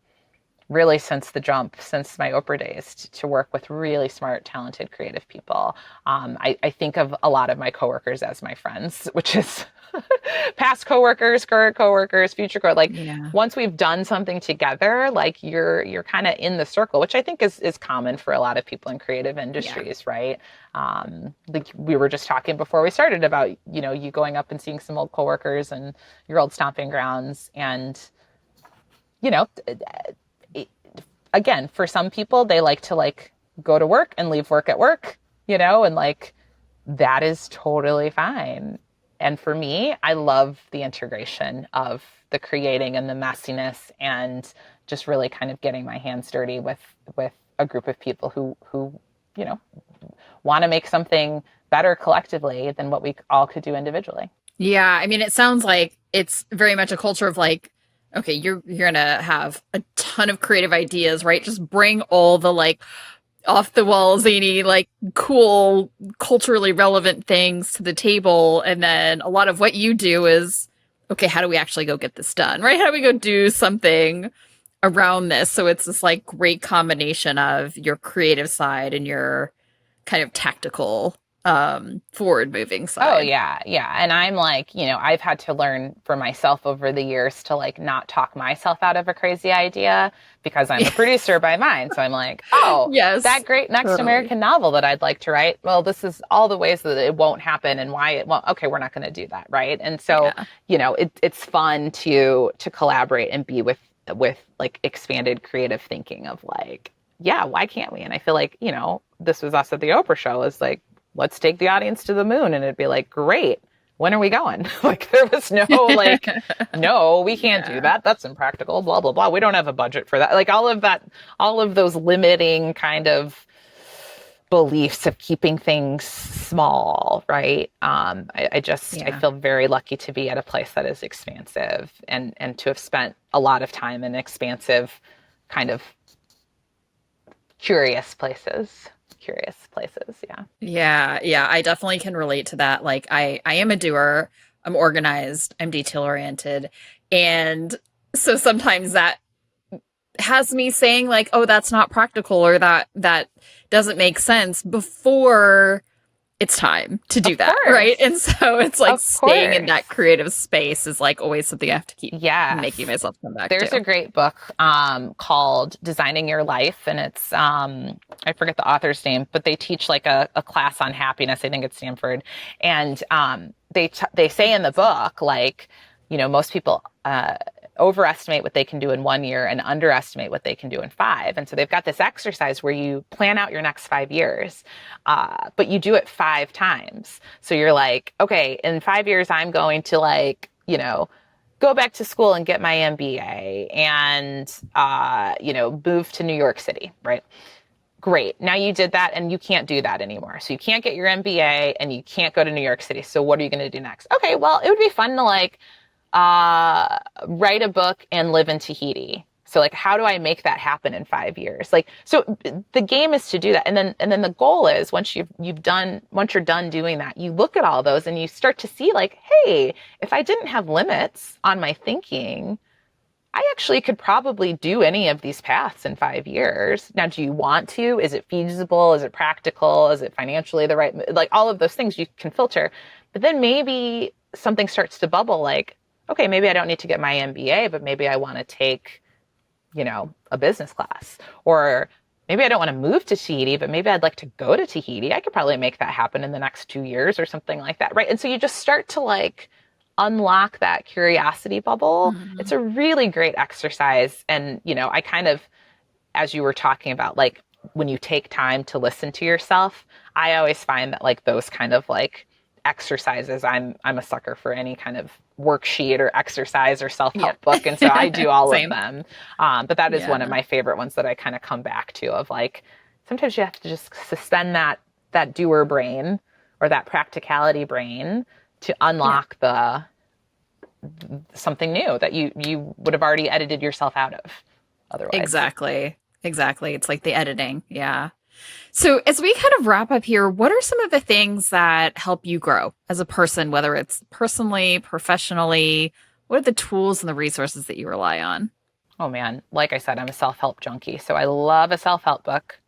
really since the jump, since my Oprah days, to work with really smart, talented, creative people. I think of a lot of my coworkers as my friends, which is past coworkers, current coworkers, future once we've done something together, like you're kind of in the circle, which I think is common for a lot of people in creative industries, right? Like we were just talking before we started about, you know, you going up and seeing some old coworkers and your old stomping grounds. And, you know, again, for some people, they like to like go to work and leave work at work, you know, and like that is totally fine. And for me, I love the integration of the creating and the messiness and just really kind of getting my hands dirty with a group of people who, you know, want to make something better collectively than what we all could do individually. Yeah. I mean, it sounds like it's very much a culture of like, okay, you're going to have a ton of creative ideas, right? Just bring all the like off the wall, zany, like cool, culturally relevant things to the table. And then a lot of what you do is, okay, how do we actually go get this done, right? How do we go do something around this? So it's this like great combination of your creative side and your kind of tactical forward moving side. Oh yeah. Yeah. And I'm like, you know, I've had to learn for myself over the years to like not talk myself out of a crazy idea because I'm a producer by mind. So I'm like, oh, yes, that great next American novel that I'd like to write. Well, this is all the ways that it won't happen and why it won't. Okay, we're not going to do that. Right. And so, you know, it's fun to collaborate and be with like expanded creative thinking of like, yeah, why can't we? And I feel like, this was us at the Oprah show, is like, let's take the audience to the moon. And it'd be like, great. When are we going? Like, there was no like, no, we can't do that. That's impractical, blah, blah, blah. We don't have a budget for that. Like all of that, all of those limiting kind of beliefs of keeping things small, right? I feel very lucky to be at a place that is expansive and to have spent a lot of time in expansive kind of curious places. Yeah. Yeah. I definitely can relate to that. Like I am a doer. I'm organized. I'm detail oriented. And so sometimes that has me saying like, oh, that's not practical, or that doesn't make sense before it's time to do that. Right. And so it's like staying in that creative space is like always something I have to keep making myself come back to. There's a great book called Designing Your Life. And it's, I forget the author's name, but they teach like a class on happiness. I think it's Stanford. And they say in the book, like, most people overestimate what they can do in 1 year and underestimate what they can do in 5. And so they've got this exercise where you plan out your next 5 years, but you do it 5 times. So you're like, okay, in 5 years, I'm going to like, go back to school and get my MBA and, move to New York City, right? Great. Now you did that and you can't do that anymore. So you can't get your MBA and you can't go to New York City. So what are you going to do next? Okay, well, it would be fun to like, write a book and live in Tahiti. So like, how do I make that happen in 5 years? Like, so the game is to do that. And then the goal is once you're done doing that, you look at all those and you start to see like, hey, if I didn't have limits on my thinking, I actually could probably do any of these paths in 5 years. Now, do you want to? Is it feasible? Is it practical? Is it financially the right, like all of those things you can filter. But then maybe something starts to bubble like, okay, maybe I don't need to get my MBA, but maybe I want to take, a business class. Or maybe I don't want to move to Tahiti, but maybe I'd like to go to Tahiti. I could probably make that happen in the next 2 years or something like that, right? And so you just start to like unlock that curiosity bubble. Mm-hmm. It's a really great exercise. And, I kind of, as you were talking about, like when you take time to listen to yourself, I always find that like those kind of like exercises, I'm a sucker for any kind of worksheet or exercise or self-help book. And so I do all of them. But that is one of my favorite ones that I kind of come back to of like, sometimes you have to just suspend that doer brain or that practicality brain to unlock the something new that you would have already edited yourself out of otherwise. Exactly. It's like the editing. Yeah. So as we kind of wrap up here, what are some of the things that help you grow as a person, whether it's personally, professionally? What are the tools and the resources that you rely on? Oh man, like I said, I'm a self-help junkie. So I love a self-help book.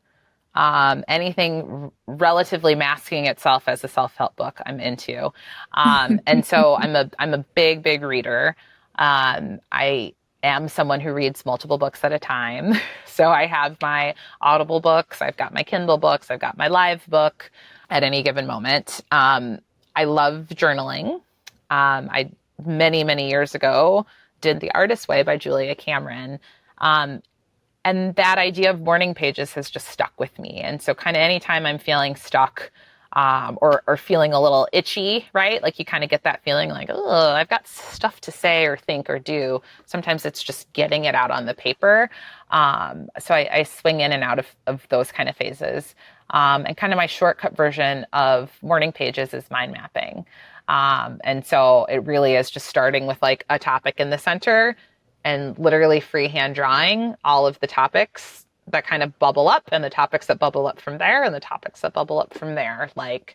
Anything relatively masking itself as a self-help book, I'm into. And so I'm a big reader. I am someone who reads multiple books at a time. So I have my Audible books, I've got my Kindle books, I've got my live book at any given moment. I love journaling. I many years ago did The Artist's Way by Julia Cameron. And that idea of morning pages has just stuck with me. And so kind of anytime I'm feeling stuck, or feeling a little itchy, right? Like you kind of get that feeling like, oh, I've got stuff to say or think or do. Sometimes it's just getting it out on the paper. So I swing in and out of those kind of phases. And kind of my shortcut version of morning pages is mind mapping. And so it really is just starting with like a topic in the center and literally freehand drawing all of the topics that kind of bubble up and the topics that bubble up from there and the topics that bubble up from there. Like,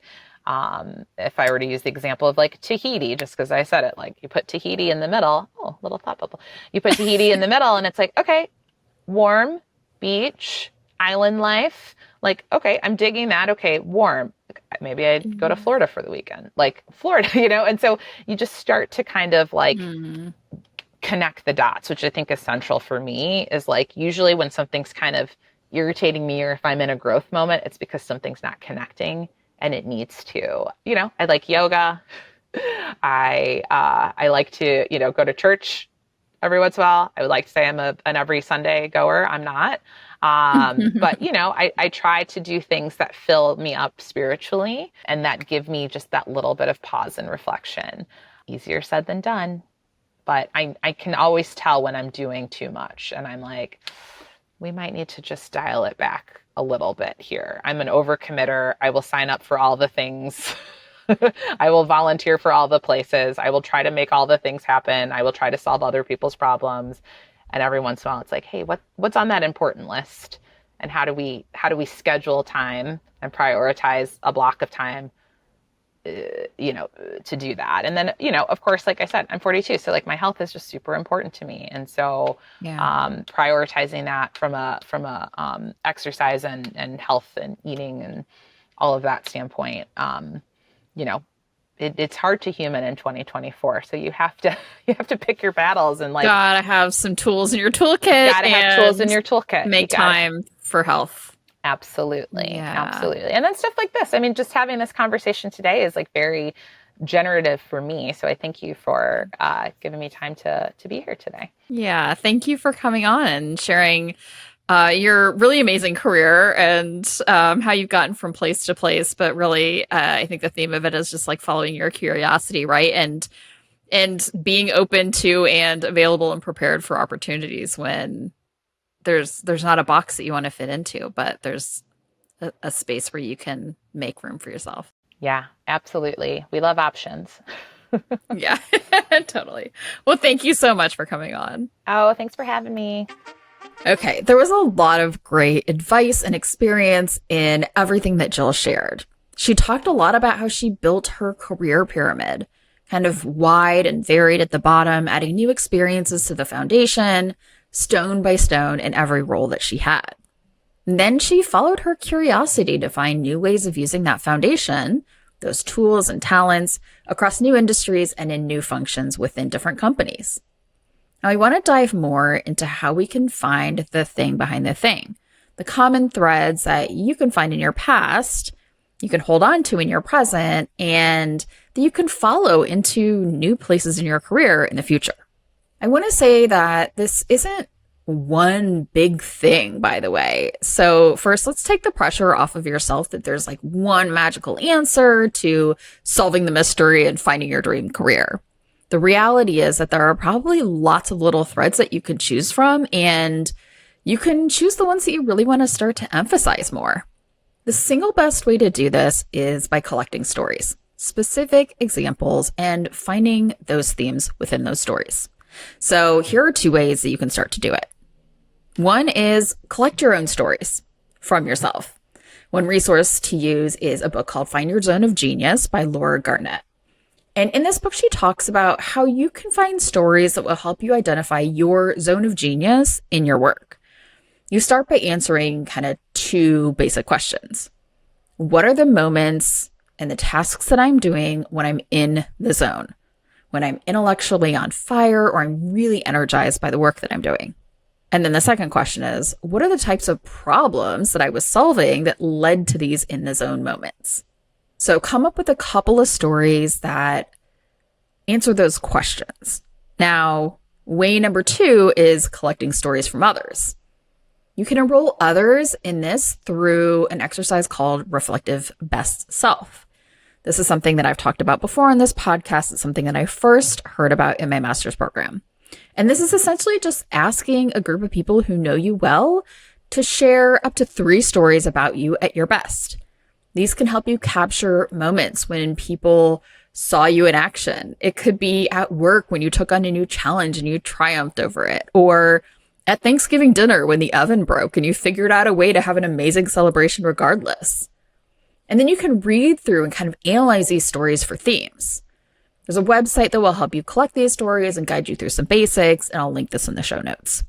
if I were to use the example of like Tahiti, just because I said it, like you put Tahiti in the middle, oh, little thought bubble. You put Tahiti in the middle and it's like, okay, warm, beach, island life. Like, okay, I'm digging that. Okay, warm. Maybe I'd go to Florida for the weekend. Like Florida, and so you just start to kind of like connect the dots, which I think is central for me, is like usually when something's kind of irritating me or if I'm in a growth moment, it's because something's not connecting and it needs to. I like yoga. I like to, go to church every once in a while. I would like to say I'm an every Sunday goer. I'm not. But, I try to do things that fill me up spiritually and that give me just that little bit of pause and reflection. Easier said than done. But I can always tell when I'm doing too much. And I'm like, we might need to just dial it back a little bit here. I'm an overcommitter. I will sign up for all the things. I will volunteer for all the places. I will try to make all the things happen. I will try to solve other people's problems. And every once in a while, it's like, hey, what's on that important list? And how do we schedule time and prioritize a block of time, to do that? And then, of course, like I said, I'm 42. So like my health is just super important to me. And so prioritizing that from a exercise and health and eating and all of that standpoint, it's hard to human in 2024. So you have to pick your battles and like gotta have some tools in your toolkit. Gotta have tools in your toolkit. Make time for health. Absolutely. Yeah. Absolutely. And then stuff like this. I mean, just having this conversation today is like very generative for me. So I thank you for giving me time to be here today. Yeah. Thank you for coming on and sharing your really amazing career and how you've gotten from place to place. But really, I think the theme of it is just like following your curiosity, right? And being open to and available and prepared for opportunities when there's not a box that you want to fit into, but there's a space where you can make room for yourself. Yeah, absolutely. We love options. Yeah, totally. Well, thank you so much for coming on. Oh, thanks for having me. Okay, there was a lot of great advice and experience in everything that Jill shared. She talked a lot about how she built her career pyramid, kind of wide and varied at the bottom, adding new experiences to the foundation, stone by stone in every role that she had. And then she followed her curiosity to find new ways of using that foundation, those tools and talents, across new industries and in new functions within different companies. Now, I want to dive more into how we can find the thing behind the thing, the common threads that you can find in your past, you can hold on to in your present, and that you can follow into new places in your career in the future. I want to say that this isn't one big thing, by the way. So first, let's take the pressure off of yourself that there's like one magical answer to solving the mystery and finding your dream career. The reality is that there are probably lots of little threads that you can choose from, and you can choose the ones that you really want to start to emphasize more. The single best way to do this is by collecting stories, specific examples, and finding those themes within those stories. So here are two ways that you can start to do it. One is collect your own stories from yourself. One resource to use is a book called Find Your Zone of Genius by Laura Garnett. And in this book, she talks about how you can find stories that will help you identify your zone of genius in your work. You start by answering kind of two basic questions. What are the moments and the tasks that I'm doing when I'm in the zone? When I'm intellectually on fire or I'm really energized by the work that I'm doing? And then the second question is, what are the types of problems that I was solving that led to these in the zone moments? So come up with a couple of stories that answer those questions. Now, way number two is collecting stories from others. You can enroll others in this through an exercise called Reflective Best Self. This is something that I've talked about before on this podcast. It's something that I first heard about in my master's program. And this is essentially just asking a group of people who know you well to share up to 3 stories about you at your best. These can help you capture moments when people saw you in action. It could be at work when you took on a new challenge and you triumphed over it, or at Thanksgiving dinner when the oven broke and you figured out a way to have an amazing celebration regardless. And then you can read through and kind of analyze these stories for themes. There's a website that will help you collect these stories and guide you through some basics, and I'll link this in the show notes.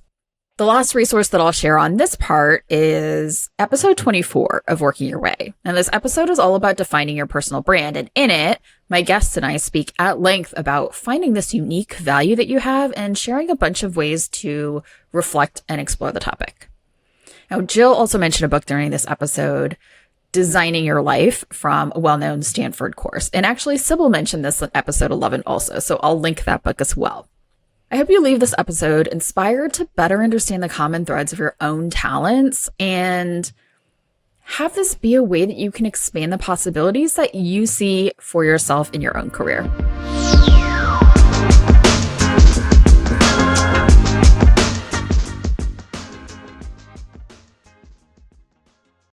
The last resource that I'll share on this part is episode 24 of Working Your Way. And this episode is all about defining your personal brand. And in it, my guests and I speak at length about finding this unique value that you have and sharing a bunch of ways to reflect and explore the topic. Now, Jill also mentioned a book during this episode, Designing Your Life, from a well-known Stanford course. And actually, Sybil mentioned this in episode 11 also, so I'll link that book as well. I hope you leave this episode inspired to better understand the common threads of your own talents and have this be a way that you can expand the possibilities that you see for yourself in your own career.